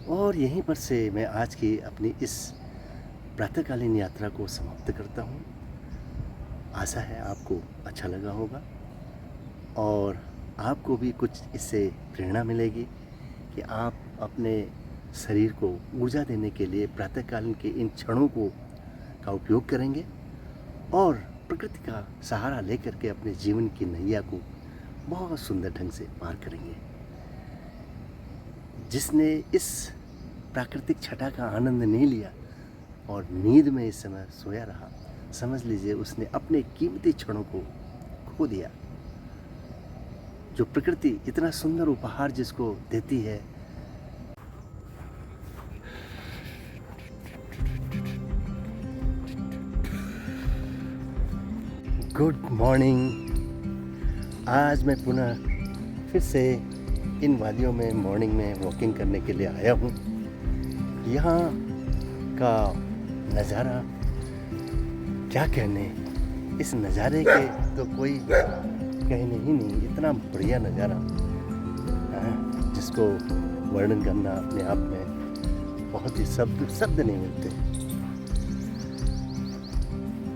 और यहीं पर से मैं आज की अपनी इस प्रातःकालीन यात्रा को समाप्त करता हूँ। आशा है आपको अच्छा लगा होगा और आपको भी कुछ इससे प्रेरणा मिलेगी कि आप अपने शरीर को ऊर्जा देने के लिए प्रातःकालीन के इन क्षणों को का उपयोग करेंगे और प्रकृति का सहारा लेकर के अपने जीवन की नैया को बहुत सुंदर ढंग से पार करेंगे। जिसने इस प्राकृतिक छटा का आनंद नहीं लिया और नींद में इस समय सोया रहा, समझ लीजिए उसने अपने कीमती क्षणों को खो दिया। जो प्रकृति इतना सुंदर उपहार जिसको देती है। Good morning. आज मैं पुनः फिर से इन वादियों में मॉर्निंग में वॉकिंग करने के लिए आया हूँ। यहाँ का नज़ारा क्या कहने, इस नज़ारे के तो कोई कहने ही नहीं, इतना बढ़िया नज़ारा है जिसको वर्णन करना अपने आप में बहुत ही शब्द नहीं मिलते।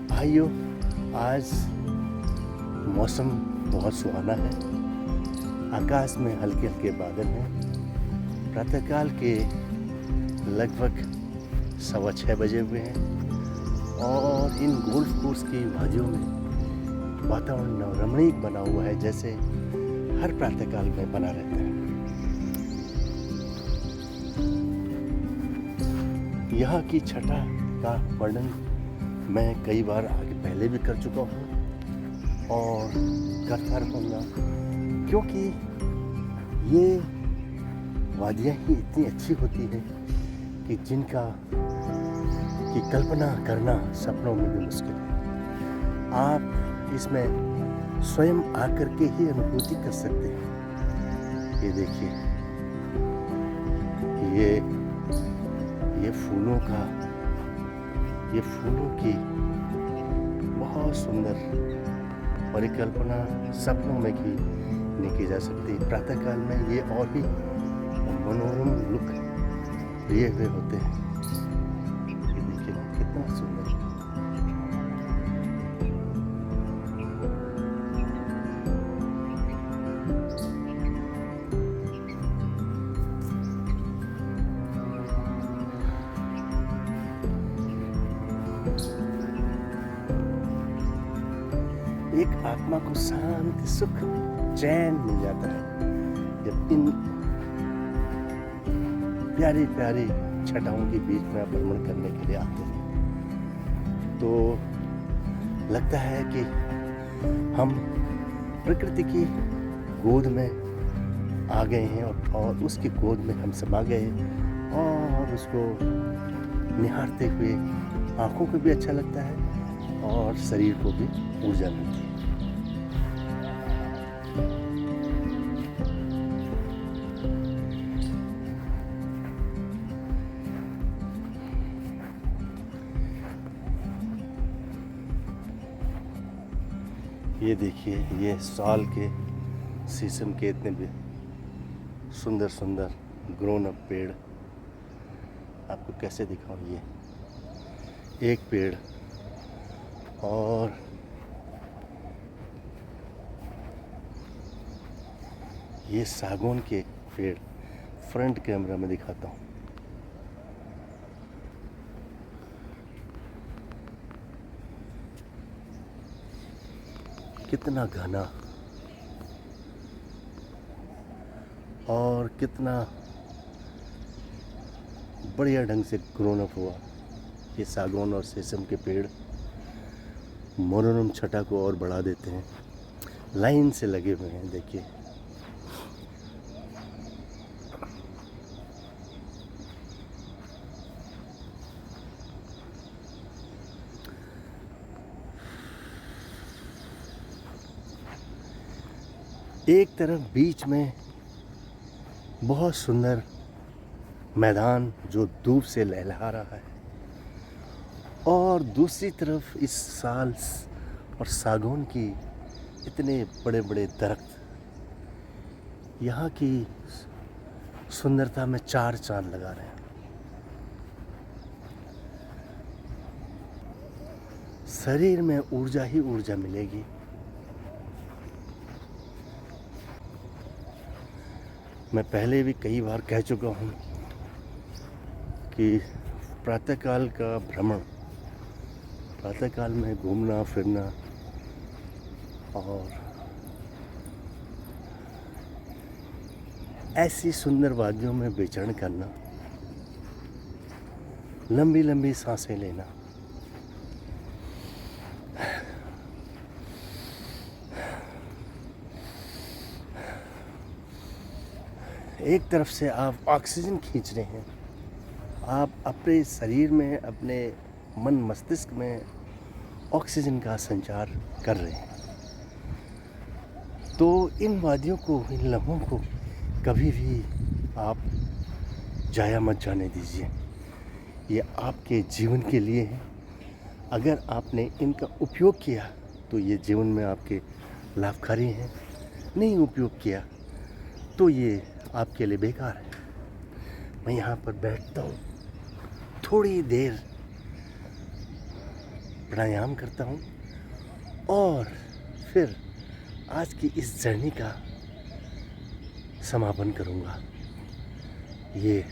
भाइयों, आज मौसम बहुत सुहाना है। आकाश में हल्के हल्के बादल हैं। प्रातःकाल के लगभग 6:15 बजे हुए हैं और इन गोल्फ कोर्स की वादियों में वातावरण रमणीक बना हुआ है, जैसे हर प्रातःकाल में बना रहता है। यहाँ की छटा का वर्णन मैं कई बार आगे पहले भी कर चुका हूँ और करता रहूँगा, क्योंकि ये वादियाँ ही इतनी अच्छी होती हैं कि जिनका की कल्पना करना सपनों में भी मुश्किल है। आप इसमें स्वयं आकर के ही अनुभूति कर सकते हैं। ये देखिए, ये फूलों की बहुत सुंदर परिकल्पना सपनों में भी नहीं की जा सकती। प्रातःकाल में ये और भी मनोरम लुक लिए हुए होते हैं। ये देखिए कितना सुंदर। एक आत्मा को शांति, सुख, चैन मिल जाता है जब इन प्यारी प्यारी छटाओं के बीच में भ्रमण करने के लिए आते हैं। तो लगता है कि हम प्रकृति की गोद में आ गए हैं और उसकी गोद में हम समा गए और उसको निहारते हुए आँखों को भी अच्छा लगता है और शरीर को भी ऊर्जा मिलती है। ये देखिए, ये साल के शीशम के इतने भी सुंदर सुंदर ग्रोन अप पेड़ आपको कैसे दिखाऊं। ये एक पेड़ और ये सागौन के पेड़ फ्रंट कैमरा में दिखाता हूँ। कितना घना और कितना बढ़िया ढंग से ग्रोन अप हुआ। ये सागौन और शीशम के पेड़ मनोरम छटा को और बढ़ा देते हैं। लाइन से लगे हुए हैं, देखिए। एक तरफ बीच में बहुत सुंदर मैदान जो धूप से लहलहा रहा है और दूसरी तरफ इस साल और सागौन की इतने बड़े बड़े दरख्त। यहाँ की सुंदरता में चार चांद लगा रहे हैं। शरीर में ऊर्जा ही ऊर्जा मिलेगी। मैं पहले भी कई बार कह चुका हूँ कि प्रातःकाल का भ्रमण, प्रातःकाल में घूमना फिरना और ऐसी सुंदर वादियों में विचरण करना, लंबी लंबी सांसें लेना, एक तरफ से आप ऑक्सीजन खींच रहे हैं, आप अपने शरीर में, अपने मन मस्तिष्क में ऑक्सीजन का संचार कर रहे हैं। तो इन वादियों को, इन लम्हों को कभी भी आप जाया मत जाने दीजिए। ये आपके जीवन के लिए है। अगर आपने इनका उपयोग किया तो ये जीवन में आपके लाभकारी हैं, नहीं उपयोग किया तो ये आपके लिए बेकार है। मैं यहाँ पर बैठता हूँ, थोड़ी देर प्राणायाम करता हूँ और फिर आज की इस जर्नी का समापन करूँगा। ये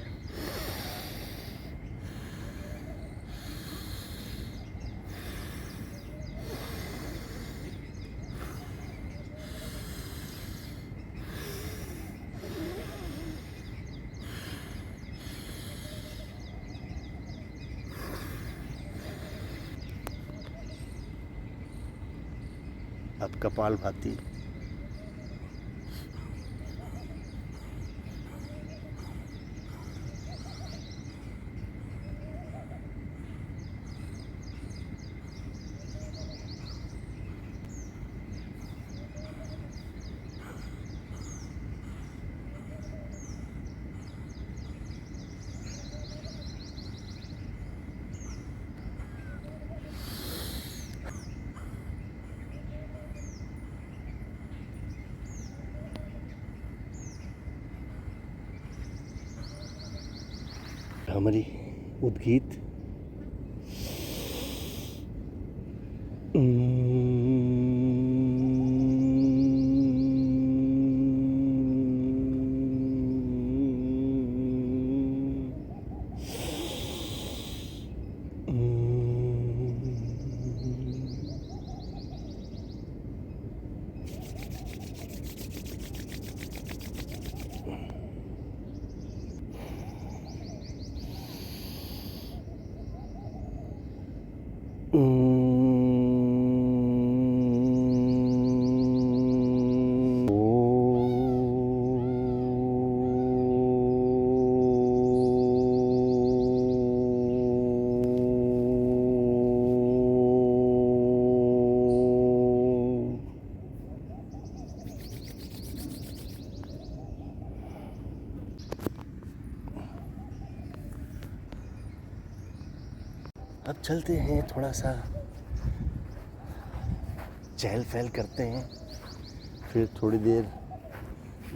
अब कपालभाति, हमारी उद्गीत अब चलते हैं, थोड़ा सा चहल पहल करते हैं, फिर थोड़ी देर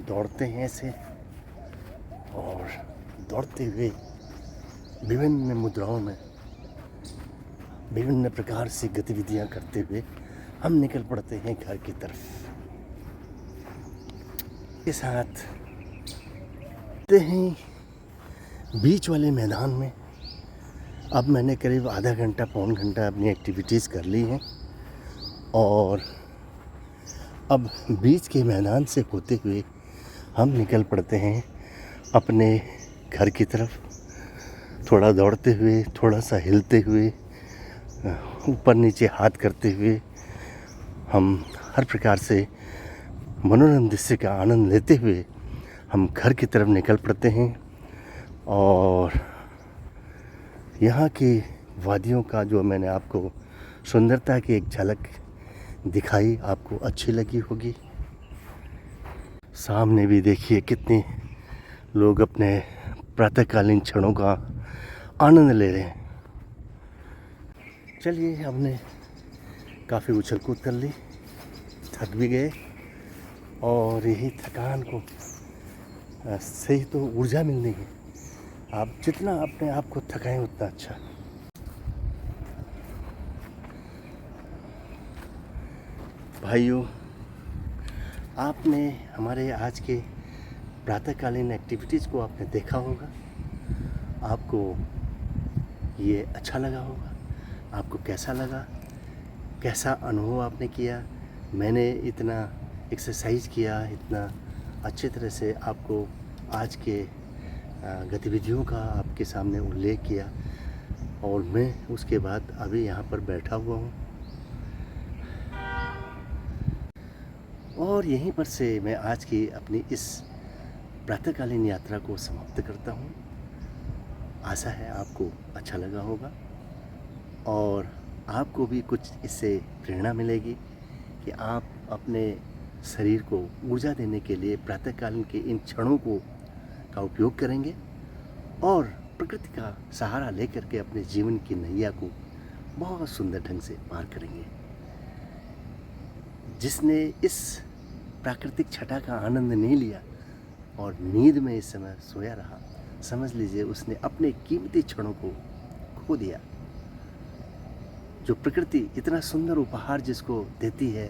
दौड़ते हैं ऐसे, और दौड़ते हुए विभिन्न मुद्राओं में विभिन्न प्रकार से गतिविधियां करते हुए हम निकल पड़ते हैं घर की तरफ। के साथ हैं बीच वाले मैदान में। अब मैंने करीब आधा घंटा पौन घंटा अपनी एक्टिविटीज़ कर ली हैं और अब बीच के मैदान से होते हुए हम निकल पड़ते हैं अपने घर की तरफ, थोड़ा दौड़ते हुए, थोड़ा सा हिलते हुए, ऊपर नीचे हाथ करते हुए हम हर प्रकार से मनोरंजन दृश्य का आनंद लेते हुए हम घर की तरफ निकल पड़ते हैं। और यहाँ की वादियों का जो मैंने आपको सुंदरता की एक झलक दिखाई, आपको अच्छी लगी होगी। सामने भी देखिए कितने लोग अपने प्रातःकालीन क्षणों का आनंद ले रहे हैं। चलिए, हमने काफ़ी उछल कूद कर ली, थक भी गए और यही थकान को सही तो ऊर्जा मिलनी है। आप जितना अपने आप को थकाएं उतना अच्छा। भाइयों, आपने हमारे आज के प्रातःकालीन एक्टिविटीज़ को आपने देखा होगा। आपको ये अच्छा लगा होगा। आपको कैसा लगा, कैसा अनुभव आपने किया? मैंने इतना एक्सरसाइज किया, इतना अच्छे तरह से आपको आज के गतिविधियों का आपके सामने उल्लेख किया, और मैं उसके बाद अभी यहाँ पर बैठा हुआ हूँ और यहीं पर से मैं आज की अपनी इस प्रातःकालीन यात्रा को समाप्त करता हूँ। आशा है आपको अच्छा लगा होगा और आपको भी कुछ इससे प्रेरणा मिलेगी कि आप अपने शरीर को ऊर्जा देने के लिए प्रातःकालीन के इन क्षणों का उपयोग करेंगे और प्रकृति का सहारा लेकर के अपने जीवन की नैया को बहुत सुंदर ढंग से पार करेंगे। जिसने इस प्राकृतिक छटा का आनंद नहीं लिया और नींद में इस समय सोया रहा, समझ लीजिए उसने अपने कीमती क्षणों को खो दिया। जो प्रकृति इतना सुंदर उपहार जिसको देती है,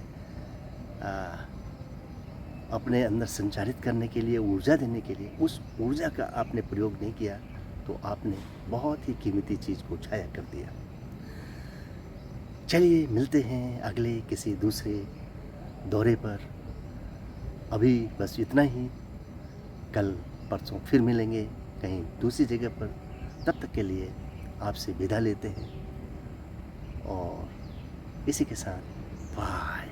अपने अंदर संचारित करने के लिए, ऊर्जा देने के लिए, उस ऊर्जा का आपने प्रयोग नहीं किया तो आपने बहुत ही कीमती चीज़ को छाया कर दिया। चलिए मिलते हैं अगले किसी दूसरे दौरे पर। अभी बस इतना ही। कल परसों फिर मिलेंगे कहीं दूसरी जगह पर। तब तक के लिए आपसे विदा लेते हैं और इसी के साथ बाय।